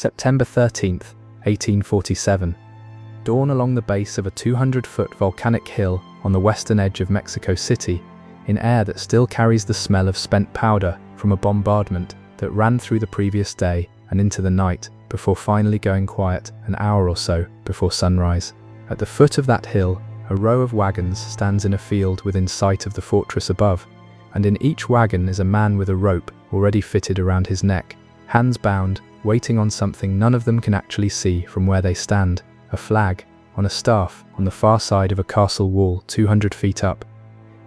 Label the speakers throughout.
Speaker 1: September 13th, 1847. Dawn along the base of a 200-foot volcanic hill on the western edge of Mexico City, in air that still carries the smell of spent powder from a bombardment that ran through the previous day and into the night before finally going quiet an hour or so before sunrise. At the foot of that hill, a row of wagons stands in a field within sight of the fortress above, and in each wagon is a man with a rope already fitted around his neck, hands bound, waiting on something none of them can actually see from where they stand, a flag on a staff on the far side of a castle wall 200 feet up.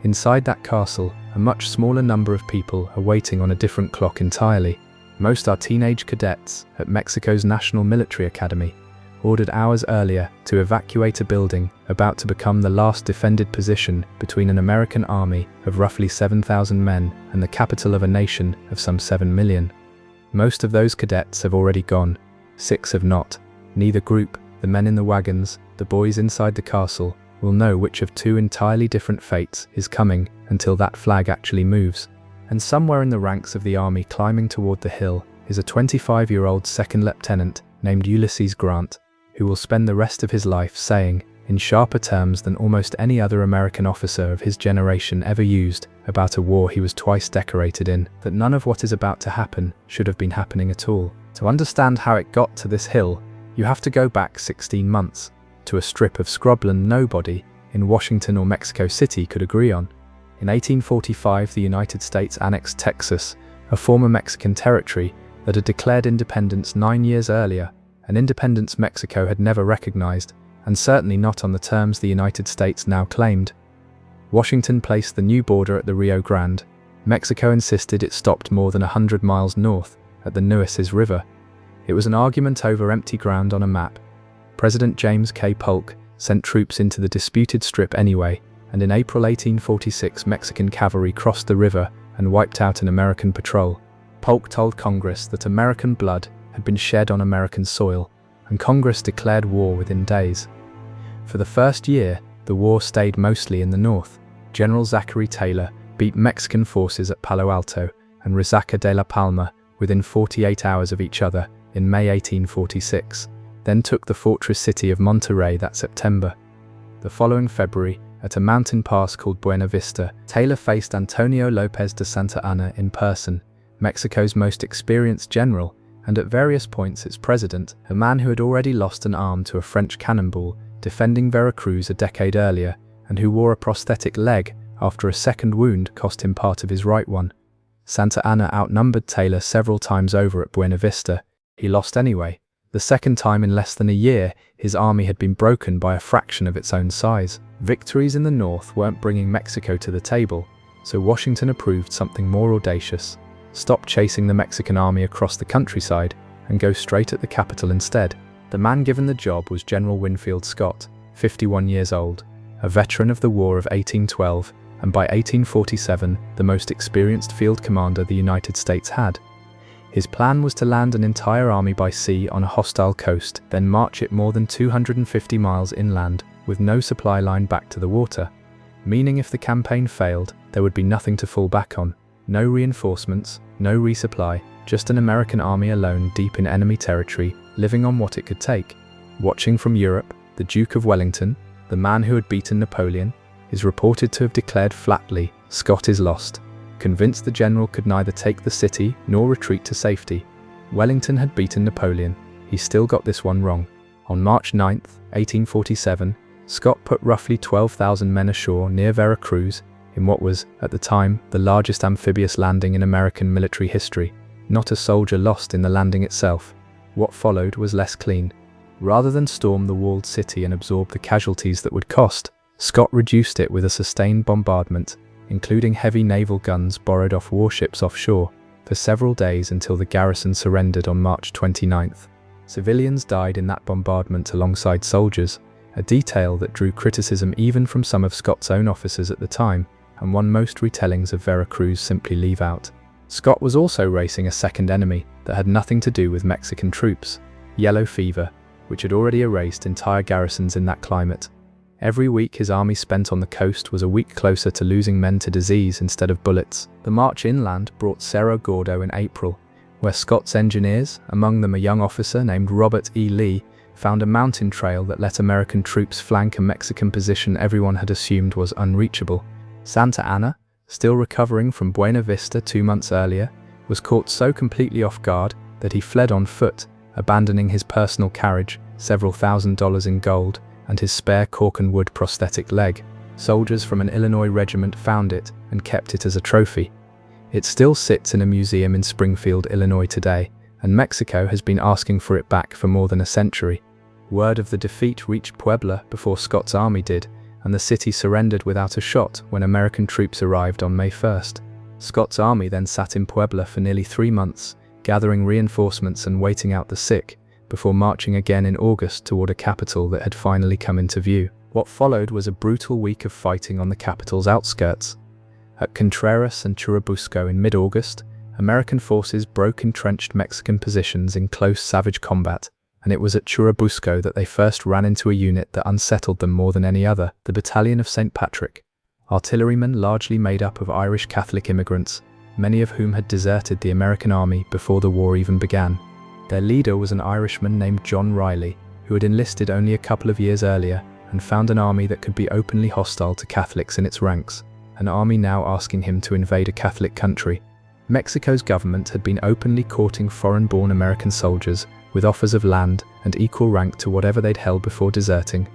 Speaker 1: Inside that castle, a much smaller number of people are waiting on a different clock entirely. Most are teenage cadets at Mexico's National Military Academy, ordered hours earlier to evacuate a building about to become the last defended position between an American army of roughly 7,000 men and the capital of a nation of some 7 million. Most of those cadets have already gone. 6 have not. Neither group, the men in the wagons, the boys inside the castle, will know which of 2 entirely different fates is coming until that flag actually moves. And somewhere in the ranks of the army climbing toward the hill is a 25-year-old second lieutenant named Ulysses Grant, who will spend the rest of his life saying, in sharper terms than almost any other American officer of his generation ever used about a war he was twice decorated in, that none of what is about to happen should have been happening at all. To understand how it got to this hill, you have to go back 16 months, to a strip of scrubland nobody in Washington or Mexico City could agree on. In 1845, the United States annexed Texas, a former Mexican territory that had declared independence 9 years earlier, an independence Mexico had never recognized, and certainly not on the terms the United States now claimed. Washington placed the new border at the Rio Grande. Mexico insisted it stopped more than 100 miles north, at the Nueces River. It was an argument over empty ground on a map. President James K. Polk sent troops into the disputed strip anyway, and in April 1846 Mexican cavalry crossed the river and wiped out an American patrol. Polk told Congress that American blood had been shed on American soil, and Congress declared war within days. For the first year, the war stayed mostly in the north. General Zachary Taylor beat Mexican forces at Palo Alto and Resaca de la Palma within 48 hours of each other in May 1846, then took the fortress city of Monterrey that September. The following February, at a mountain pass called Buena Vista, Taylor faced Antonio López de Santa Anna in person, Mexico's most experienced general, and at various points its president, a man who had already lost an arm to a French cannonball defending Veracruz a decade earlier, and who wore a prosthetic leg after a second wound cost him part of his right one. Santa Anna outnumbered Taylor several times over at Buena Vista. He lost anyway. The second time in less than a year, his army had been broken by a fraction of its own size. Victories in the north weren't bringing Mexico to the table, so Washington approved something more audacious. Stop chasing the Mexican army across the countryside and go straight at the capital instead. The man given the job was General Winfield Scott, 51 years old, a veteran of the War of 1812, and by 1847 the most experienced field commander the United States had. His plan was to land an entire army by sea on a hostile coast, then march it more than 250 miles inland with no supply line back to the water, meaning if the campaign failed, there would be nothing to fall back on. No reinforcements, no resupply, just an American army alone deep in enemy territory, living on what it could take. Watching from Europe, the Duke of Wellington, the man who had beaten Napoleon, is reported to have declared flatly, "Scott is lost." Convinced the general could neither take the city nor retreat to safety. Wellington had beaten Napoleon. He still got this one wrong. On March 9th, 1847, Scott put roughly 12,000 men ashore near Veracruz, in what was, at the time, the largest amphibious landing in American military history. Not a soldier lost in the landing itself. What followed was less clean. Rather than storm the walled city and absorb the casualties that would cost, Scott reduced it with a sustained bombardment, including heavy naval guns borrowed off warships offshore, for several days until the garrison surrendered on March 29th. Civilians died in that bombardment alongside soldiers, a detail that drew criticism even from some of Scott's own officers at the time, and one most retellings of Veracruz simply leave out. Scott was also racing a second enemy that had nothing to do with Mexican troops, yellow fever, which had already erased entire garrisons in that climate. Every week his army spent on the coast was a week closer to losing men to disease instead of bullets. The march inland brought Cerro Gordo in April, where Scott's engineers, among them a young officer named Robert E. Lee, found a mountain trail that let American troops flank a Mexican position everyone had assumed was unreachable. Santa Anna, still recovering from Buena Vista 2 months earlier, was caught so completely off guard that he fled on foot, abandoning his personal carriage, several $1,000s in gold, and his spare cork and wood prosthetic leg. Soldiers from an Illinois regiment found it and kept it as a trophy. It still sits in a museum in Springfield, Illinois today, and Mexico has been asking for it back for more than a century. Word of the defeat reached Puebla before Scott's army did, and the city surrendered without a shot when American troops arrived on May 1st. Scott's army then sat in Puebla for nearly 3 months, gathering reinforcements and waiting out the sick, before marching again in August toward a capital that had finally come into view. What followed was a brutal week of fighting on the capital's outskirts. At Contreras and Churubusco in mid-August, American forces broke entrenched Mexican positions in close savage combat, and it was at Churubusco that they first ran into a unit that unsettled them more than any other, the Battalion of St. Patrick. Artillerymen largely made up of Irish Catholic immigrants, many of whom had deserted the American army before the war even began. Their leader was an Irishman named John Riley, who had enlisted only a couple of years earlier and found an army that could be openly hostile to Catholics in its ranks, an army now asking him to invade a Catholic country. Mexico's government had been openly courting foreign-born American soldiers with offers of land and equal rank to whatever they'd held before deserting.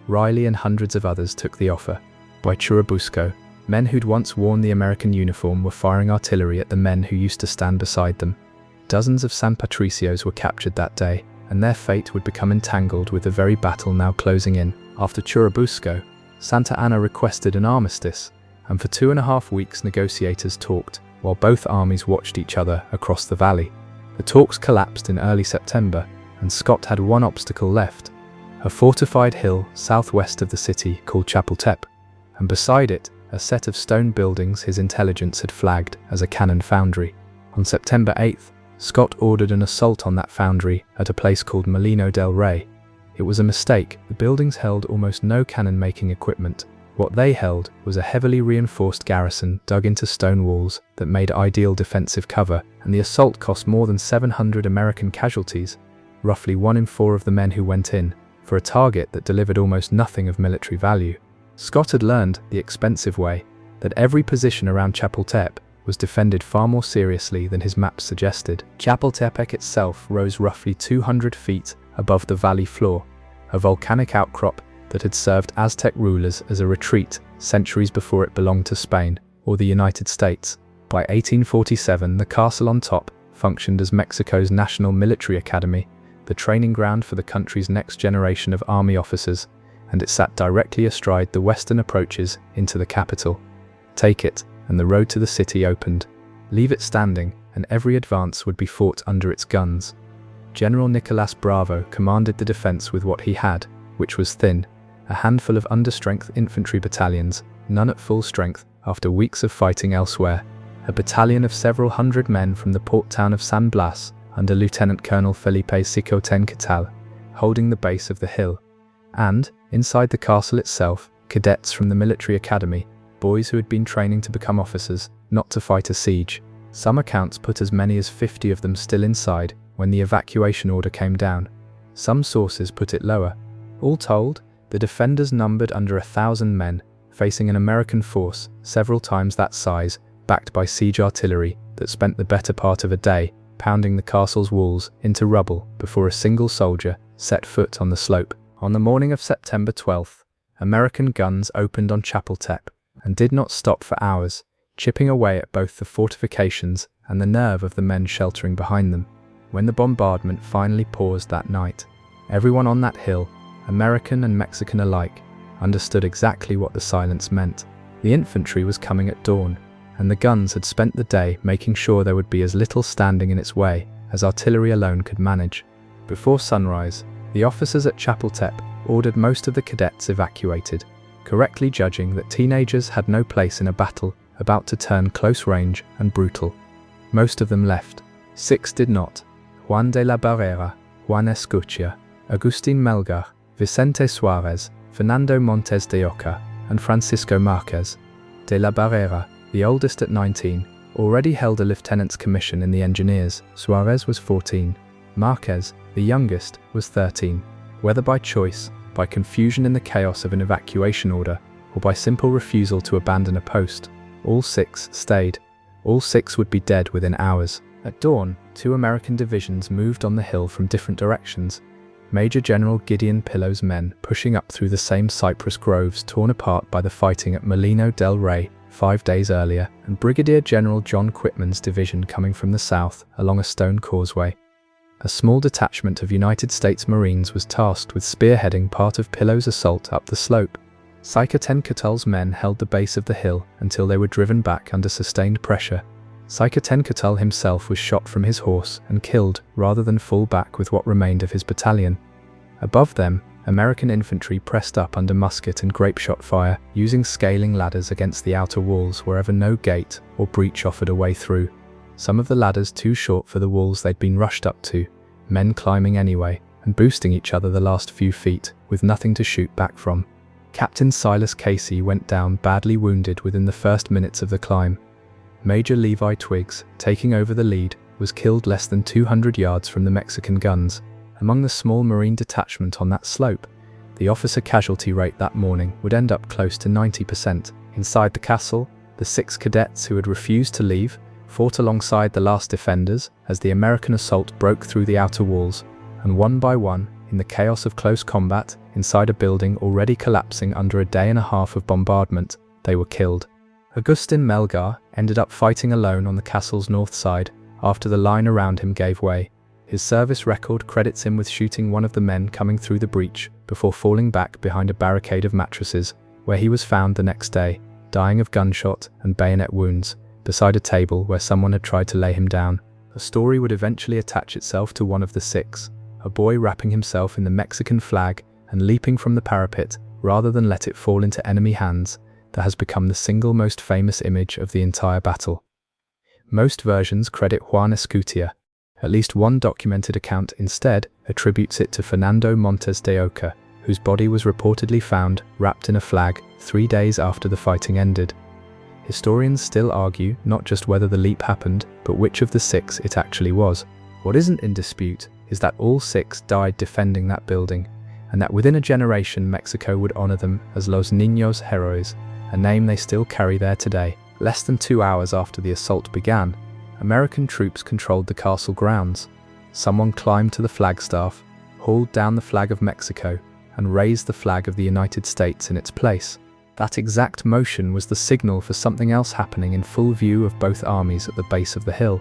Speaker 1: Riley and hundreds of others took the offer. By Churubusco, men who'd once worn the American uniform were firing artillery at the men who used to stand beside them. Dozens of San Patricios were captured that day, and their fate would become entangled with the very battle now closing in. After Churubusco, Santa Anna requested an armistice, and for 2.5 weeks negotiators talked, while both armies watched each other across the valley. The talks collapsed in early September, and Scott had one obstacle left, a fortified hill southwest of the city called Chapultepec, and beside it, a set of stone buildings his intelligence had flagged as a cannon foundry. On September 8th, Scott ordered an assault on that foundry at a place called Molino del Rey. It was a mistake. The buildings held almost no cannon-making equipment. What they held was a heavily reinforced garrison dug into stone walls that made ideal defensive cover, and the assault cost more than 700 American casualties, roughly 1 in 4 of the men who went in, for a target that delivered almost nothing of military value. Scott had learned, the expensive way, that every position around Chapultepec was defended far more seriously than his maps suggested. Chapultepec itself rose roughly 200 feet above the valley floor, a volcanic outcrop that had served Aztec rulers as a retreat centuries before it belonged to Spain or the United States. By 1847, the castle on top functioned as Mexico's national military academy, the training ground for the country's next generation of army officers, and it sat directly astride the western approaches into the capital. Take it, and the road to the city opened. Leave it standing, and every advance would be fought under its guns. General Nicolas Bravo commanded the defense with what he had, which was thin, a handful of understrength infantry battalions, none at full strength after weeks of fighting elsewhere, a battalion of several hundred men from the port town of San Blas under Lieutenant Colonel Felipe Sicoten Catal, holding the base of the hill, and, inside the castle itself, cadets from the military academy, boys who had been training to become officers, not to fight a siege. Some accounts put as many as 50 of them still inside when the evacuation order came down. Some sources put it lower. All told, the defenders numbered under 1,000 men, facing an American force several times that size, backed by siege artillery that spent the better part of a day pounding the castle's walls into rubble before a single soldier set foot on the slope. On the morning of September 12th, American guns opened on Chapultepec and did not stop for hours, chipping away at both the fortifications and the nerve of the men sheltering behind them. When the bombardment finally paused that night, everyone on that hill, American and Mexican alike, understood exactly what the silence meant. The infantry was coming at dawn, and the guns had spent the day making sure there would be as little standing in its way as artillery alone could manage. Before sunrise, the officers at Chapultepec ordered most of the cadets evacuated, correctly judging that teenagers had no place in a battle about to turn close range and brutal. Most of them left. 6 did not: Juan de la Barrera, Juan Escutia, Agustin Melgar, Vicente Suarez, Fernando Montes de Oca, and Francisco Marquez. De la Barrera, the oldest at 19, already held a lieutenant's commission in the engineers. Suarez was 14. Marquez, the youngest, was 13. Whether by choice, by confusion in the chaos of an evacuation order, or by simple refusal to abandon a post, all 6 stayed. All 6 would be dead within hours. At dawn, 2 American divisions moved on the hill from different directions. Major General Gideon Pillow's men pushing up through the same cypress groves torn apart by the fighting at Molino del Rey 5 days earlier, and Brigadier General John Quitman's division coming from the south along a stone causeway. A small detachment of United States Marines was tasked with spearheading part of Pillow's assault up the slope. Saicatencatul's men held the base of the hill until they were driven back under sustained pressure. Saicatencatul himself was shot from his horse and killed rather than fall back with what remained of his battalion. Above them, American infantry pressed up under musket and grape-shot fire, using scaling ladders against the outer walls wherever no gate or breach offered a way through. Some of the ladders too short for the walls they'd been rushed up to, men climbing anyway, and boosting each other the last few feet, with nothing to shoot back from. Captain Silas Casey went down badly wounded within the first minutes of the climb. Major Levi Twiggs, taking over the lead, was killed less than 200 yards from the Mexican guns. Among the small Marine detachment on that slope, the officer casualty rate that morning would end up close to 90%. Inside the castle, the 6 cadets who had refused to leave fought alongside the last defenders as the American assault broke through the outer walls, and one by one, in the chaos of close combat, inside a building already collapsing under a day and a half of bombardment, they were killed. Augustin Melgar ended up fighting alone on the castle's north side after the line around him gave way. His service record credits him with shooting one of the men coming through the breach before falling back behind a barricade of mattresses, where he was found the next day, dying of gunshot and bayonet wounds, beside a table where someone had tried to lay him down. A story would eventually attach itself to one of the 6, a boy wrapping himself in the Mexican flag and leaping from the parapet rather than let it fall into enemy hands, that has become the single most famous image of the entire battle. Most versions credit Juan Escutia. At least one documented account instead attributes it to Fernando Montes de Oca, whose body was reportedly found wrapped in a flag 3 days after the fighting ended. Historians still argue not just whether the leap happened, but which of the 6 it actually was. What isn't in dispute is that all 6 died defending that building, and that within a generation Mexico would honor them as Los Niños Héroes, a name they still carry there today. Less than 2 hours after the assault began, American troops controlled the castle grounds. Someone climbed to the flagstaff, hauled down the flag of Mexico, and raised the flag of the United States in its place. That exact motion was the signal for something else happening in full view of both armies at the base of the hill.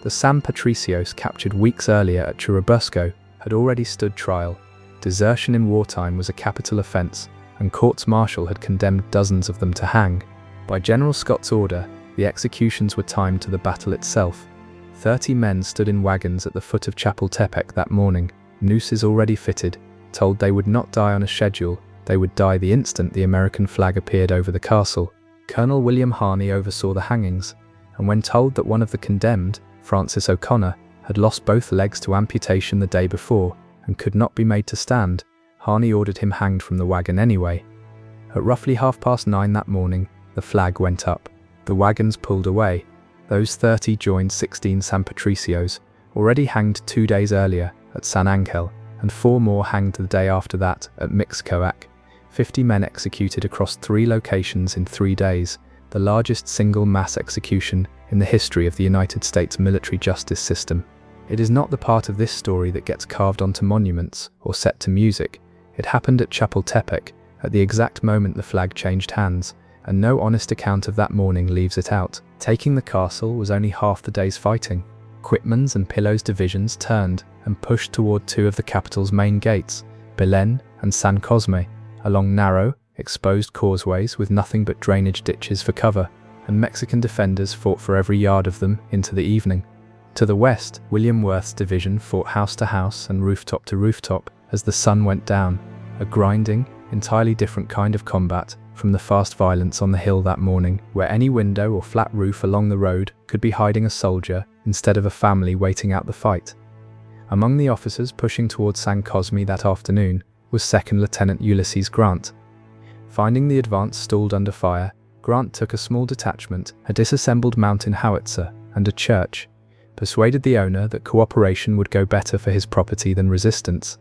Speaker 1: The San Patricios, captured weeks earlier at Churubusco, had already stood trial. Desertion in wartime was a capital offense, and courts-martial had condemned dozens of them to hang. By General Scott's order, the executions were timed to the battle itself. 30 men stood in wagons at the foot of Chapultepec that morning, nooses already fitted, told they would not die on a schedule, they would die the instant the American flag appeared over the castle. Colonel William Harney oversaw the hangings, and when told that one of the condemned, Francis O'Connor, had lost both legs to amputation the day before and could not be made to stand, Harney ordered him hanged from the wagon anyway. At roughly 9:30 that morning, the flag went up. The wagons pulled away. Those 30 joined 16 San Patricios, already hanged 2 days earlier at San Angel, and 4 more hanged the day after that at Mixcoac. 50 men executed across 3 locations in 3 days, the largest single mass execution in the history of the United States military justice system. It is not the part of this story that gets carved onto monuments or set to music. It happened at Chapultepec, at the exact moment the flag changed hands, and no honest account of that morning leaves it out. Taking the castle was only half the day's fighting. Quitman's and Pillow's divisions turned and pushed toward 2 of the capital's main gates, Belen and San Cosme, along narrow, exposed causeways with nothing but drainage ditches for cover, and Mexican defenders fought for every yard of them into the evening. To the west, William Worth's division fought house to house and rooftop to rooftop as the sun went down, a grinding, entirely different kind of combat from the fast violence on the hill that morning, where any window or flat roof along the road could be hiding a soldier instead of a family waiting out the fight. Among the officers pushing towards San Cosme that afternoon was 2nd Lieutenant Ulysses Grant. Finding the advance stalled under fire, Grant took a small detachment, a disassembled mountain howitzer, and a church, persuaded the owner that cooperation would go better for his property than resistance,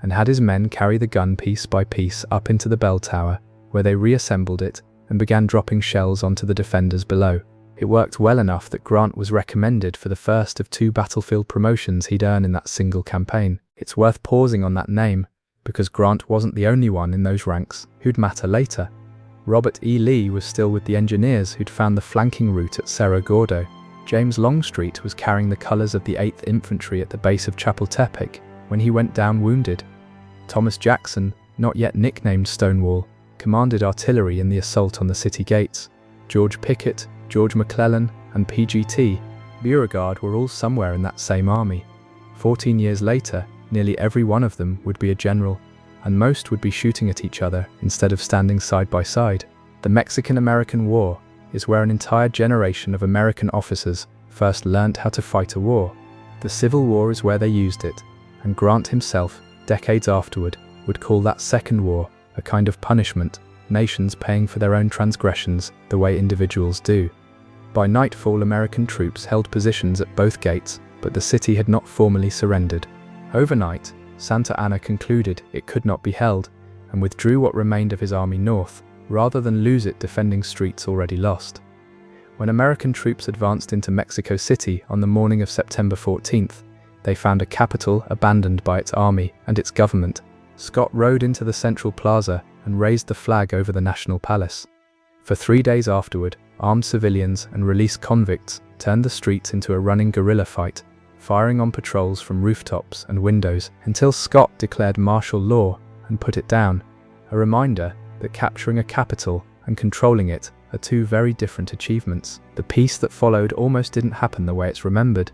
Speaker 1: and had his men carry the gun piece by piece up into the bell tower, where they reassembled it and began dropping shells onto the defenders below. It worked well enough that Grant was recommended for the first of 2 battlefield promotions he'd earn in that single campaign. It's worth pausing on that name, because Grant wasn't the only one in those ranks who'd matter later. Robert E. Lee was still with the engineers who'd found the flanking route at Cerro Gordo. James Longstreet was carrying the colours of the 8th Infantry at the base of Chapultepec when he went down wounded. Thomas Jackson, not yet nicknamed Stonewall, commanded artillery in the assault on the city gates. George Pickett, George McClellan, and PGT, Beauregard were all somewhere in that same army. 14 years later, nearly every one of them would be a general, and most would be shooting at each other instead of standing side by side. The Mexican-American War is where an entire generation of American officers first learned how to fight a war. The Civil War is where they used it, and Grant himself, decades afterward, would call that Second War a kind of punishment, nations paying for their own transgressions the way individuals do. By nightfall, American troops held positions at both gates, but the city had not formally surrendered. Overnight, Santa Anna concluded it could not be held, and withdrew what remained of his army north, rather than lose it defending streets already lost. When American troops advanced into Mexico City on the morning of September 14th, they found a capital abandoned by its army and its government. Scott rode into the central plaza and raised the flag over the National Palace. For 3 days afterward, armed civilians and released convicts turned the streets into a running guerrilla fight, firing on patrols from rooftops and windows until Scott declared martial law and put it down, a reminder that capturing a capital and controlling it are 2 very different achievements. The peace that followed almost didn't happen the way it's remembered.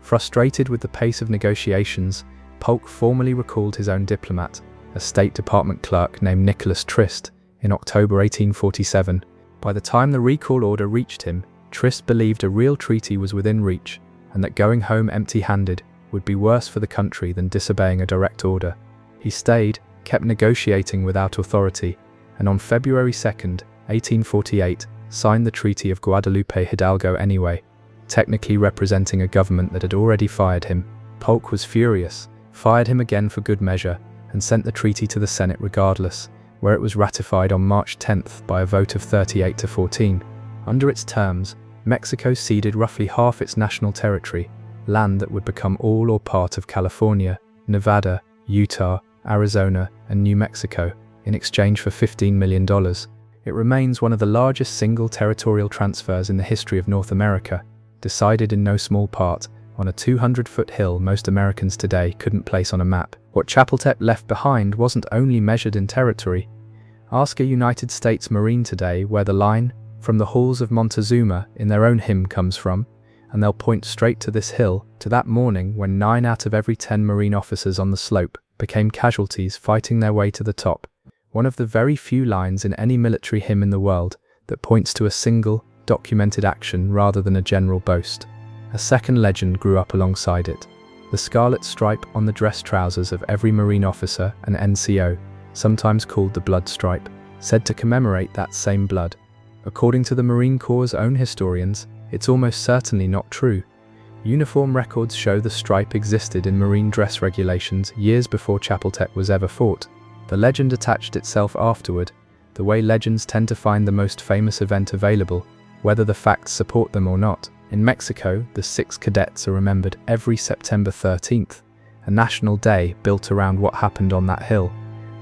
Speaker 1: Frustrated with the pace of negotiations, Polk formally recalled his own diplomat, a State Department clerk named Nicholas Trist, in October 1847. By the time the recall order reached him, Trist believed a real treaty was within reach, and that going home empty-handed would be worse for the country than disobeying a direct order. He stayed, kept negotiating without authority, and on February 2nd, 1848, signed the Treaty of Guadalupe Hidalgo anyway, technically representing a government that had already fired him. Polk was furious, fired him again for good measure, and sent the treaty to the Senate regardless, where it was ratified on March 10th by a vote of 38 to 14. Under its terms, Mexico ceded roughly half its national territory, land that would become all or part of California, Nevada, Utah, Arizona, and New Mexico, in exchange for $15 million. It remains one of the largest single territorial transfers in the history of North America, decided in no small part on a 200-foot hill most Americans today couldn't place on a map. What Chapultepec left behind wasn't only measured in territory. Ask a United States Marine today where the line, "From the halls of Montezuma," in their own hymn comes from, and they'll point straight to this hill, to that morning when 9 out of every 10 Marine officers on the slope became casualties fighting their way to the top. One of the very few lines in any military hymn in the world that points to a single, documented action rather than a general boast. A second legend grew up alongside it. The scarlet stripe on the dress trousers of every Marine officer and NCO, sometimes called the blood stripe, said to commemorate that same blood. According to the Marine Corps' own historians, it's almost certainly not true. Uniform records show the stripe existed in Marine dress regulations years before Chapultepec was ever fought. The legend attached itself afterward, the way legends tend to find the most famous event available, whether the facts support them or not. In Mexico, the 6 cadets are remembered every September 13th, a national day built around what happened on that hill,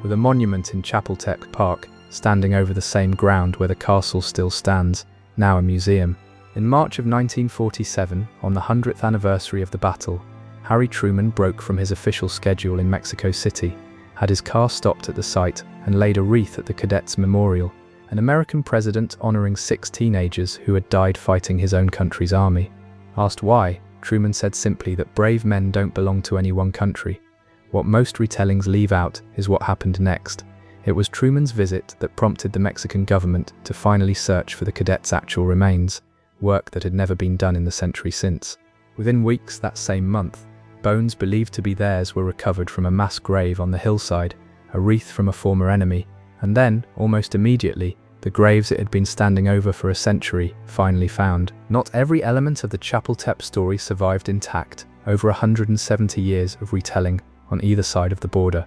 Speaker 1: with a monument in Chapultepec Park standing over the same ground where the castle still stands, now a museum. In March of 1947, on the 100th anniversary of the battle, Harry Truman broke from his official schedule in Mexico City, had his car stopped at the site, and laid a wreath at the cadets' memorial, an American president honoring 6 teenagers who had died fighting his own country's army. Asked why, Truman said simply that brave men don't belong to any one country. What most retellings leave out is what happened next. It was Truman's visit that prompted the Mexican government to finally search for the cadets' actual remains, work that had never been done in the century since. Within weeks that same month, bones believed to be theirs were recovered from a mass grave on the hillside, a wreath from a former enemy, and then, almost immediately, the graves it had been standing over for a century finally found. Not every element of the Chapultepec story survived intact over 170 years of retelling on either side of the border.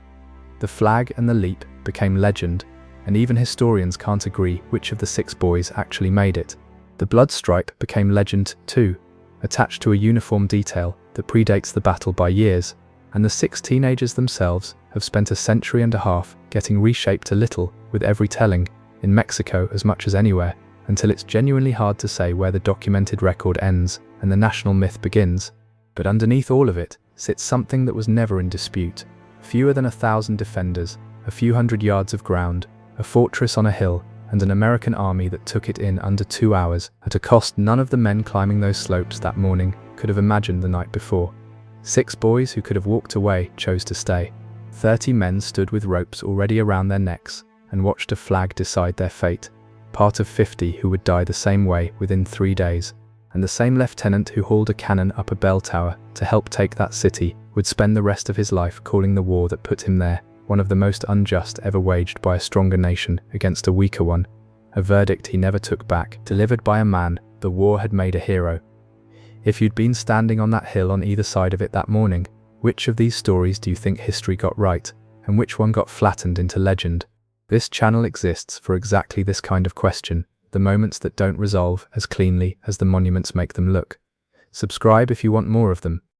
Speaker 1: The flag and the leap became legend, and even historians can't agree which of the 6 boys actually made it. The blood stripe became legend too, attached to a uniform detail that predates the battle by years, and the 6 teenagers themselves have spent a century and a half getting reshaped a little with every telling, in Mexico as much as anywhere, until it's genuinely hard to say where the documented record ends and the national myth begins. But underneath all of it sits something that was never in dispute. Fewer than 1,000 defenders, a few hundred yards of ground, a fortress on a hill, and an American army that took it in under 2 hours at a cost none of the men climbing those slopes that morning could have imagined the night before. 6 boys who could have walked away chose to stay. 30 men stood with ropes already around their necks and watched a flag decide their fate, part of 50 who would die the same way within 3 days. And the same lieutenant who hauled a cannon up a bell tower to help take that city would spend the rest of his life calling the war that put him there one of the most unjust ever waged by a stronger nation against a weaker one, a verdict he never took back, delivered by a man the war had made a hero. If you'd been standing on that hill on either side of it that morning, which of these stories do you think history got right, and which one got flattened into legend? This channel exists for exactly this kind of question, the moments that don't resolve as cleanly as the monuments make them look. Subscribe if you want more of them.